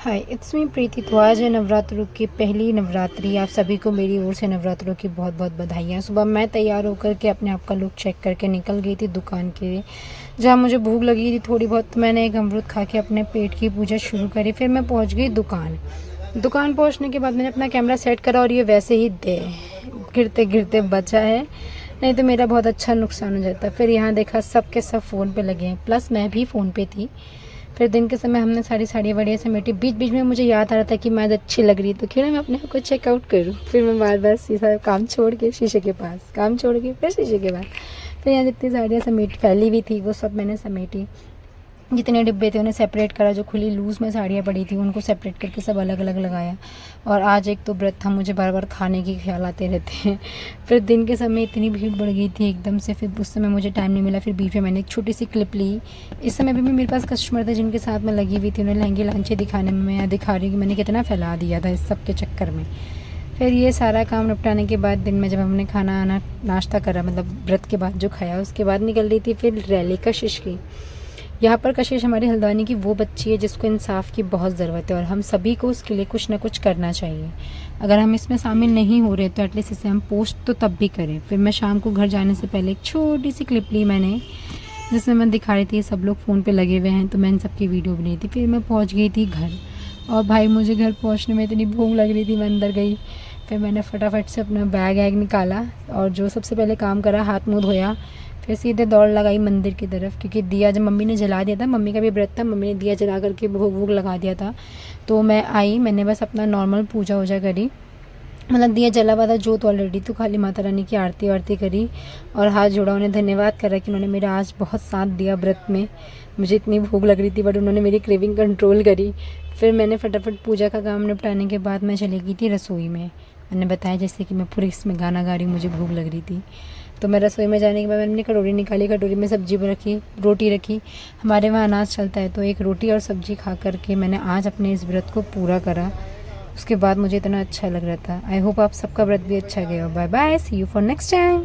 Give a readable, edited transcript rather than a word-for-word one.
Hi it's me प्रीति। तो आज है नवरात्रों की पहली नवरात्रि। आप सभी को मेरी ओर से नवरात्रों की बहुत बहुत बधाइयाँ। सुबह मैं तैयार होकर के अपने आप का लुक चेक करके निकल गई थी दुकान के, जहाँ मुझे भूख लगी थी थोड़ी बहुत। तो मैंने एक अमरूद खा के अपने पेट की पूजा शुरू करी। फिर मैं पहुँच गई दुकान पहुँचने के बाद मैंने अपना कैमरा सेट करा और ये वैसे ही गिरते गिरते बचा है, नहीं तो मेरा बहुत अच्छा नुकसान हो जाता। फिर यहाँ देखा सब के सब फ़ोन पे लगे हैं, प्लस मैं भी फ़ोन पे थी। फिर दिन के समय हमने सारी साड़ियाँ वाड़ियाँ समेटी। बीच बीच में मुझे याद आ रहा था कि मैं आज अच्छी लग रही, तो क्यों ना मैं अपने आप को चेकआउट करूँ। फिर मैं बार बार शीशा काम छोड़ के शीशे के पास, काम छोड़ के फिर शीशे के पास। फिर यहाँ जितनी साड़ियाँ समेट फैली हुई थी वो सब मैंने समेटी। जितने डिब्बे थे उन्हें सेपरेट करा। जो खुली लूज़ में साड़ियाँ पड़ी थी उनको सेपरेट करके सब अलग अलग लगाया। और आज एक तो व्रत था, मुझे बार बार खाने के ख्याल आते रहते हैं। फिर दिन के समय इतनी भीड़ बढ़ गई थी एकदम से, फिर उस समय मुझे टाइम नहीं मिला। फिर बीच में मैंने एक छोटी सी क्लिप ली। इस समय भी मेरे पास कस्टमर थे जिनके साथ मैं लगी हुई थी। उन्हें लहंगे लांचे दिखाने में मैं दिखा रही हूँ कि मैंने कितना फैला दिया था इस सब के चक्कर में। फिर ये सारा काम निपटाने के बाद दिन में जब हमने खाना आना नाश्ता करा, मतलब व्रत के बाद जो खाया, उसके बाद निकल रही थी फिर रैली कशिश की। यहाँ पर कशिश हमारी हल्द्वानी की वो बच्ची है जिसको इंसाफ की बहुत ज़रूरत है और हम सभी को उसके लिए कुछ ना कुछ करना चाहिए। अगर हम इसमें शामिल नहीं हो रहे तो एटलीस्ट इसे हम पोस्ट तो तब भी करें। फिर मैं शाम को घर जाने से पहले एक छोटी सी क्लिप ली मैंने, जिसमें मैं दिखा रही थी सब लोग फ़ोन पे लगे हुए हैं, तो मैं इन सब की वीडियो बनी थी। फिर मैं पहुँच गई थी घर, और भाई मुझे घर पहुँचने में इतनी भूख लग रही थी, मैं अंदर गई। फिर मैंने फटाफट से अपना बैग वैग निकाला और जो सबसे पहले काम करा, हाथ मुँह धोया। फिर सीधे दौड़ लगाई मंदिर की तरफ, क्योंकि दिया जब मम्मी ने जला दिया था, मम्मी का भी व्रत था, मम्मी ने दिया जला करके भोग वोग लगा दिया था। तो मैं आई, मैंने बस अपना नॉर्मल पूजा वूजा करी, मतलब दिया जला हुआ था जोत ऑलरेडी, तो खाली माता रानी की आरती वारती करी और हाथ जोड़ा, उन्हें धन्यवाद करा कि उन्होंने मेरा आज बहुत साथ दिया व्रत में। मुझे इतनी भूख लग रही थी बट उन्होंने मेरी क्रेविंग कंट्रोल करी। फिर मैंने फटाफट पूजा का काम निपटाने के बाद मैं चली गई थी रसोई में। मैंने बताया जैसे कि मैं पूरी इसमें गाना गा रही हूँ, मुझे भूख लग रही थी। तो मैं रसोई में जाने के बाद मैंने कटोरी निकाली, कटोरी में सब्जी रखी, रोटी रखी। हमारे वहाँ अनाज चलता है, तो एक रोटी और सब्जी खा करके मैंने आज अपने इस व्रत को पूरा करा। उसके बाद मुझे इतना अच्छा लग रहा था। आई होप आप सबका व्रत भी अच्छा गया हो। Bye bye, see you for next time.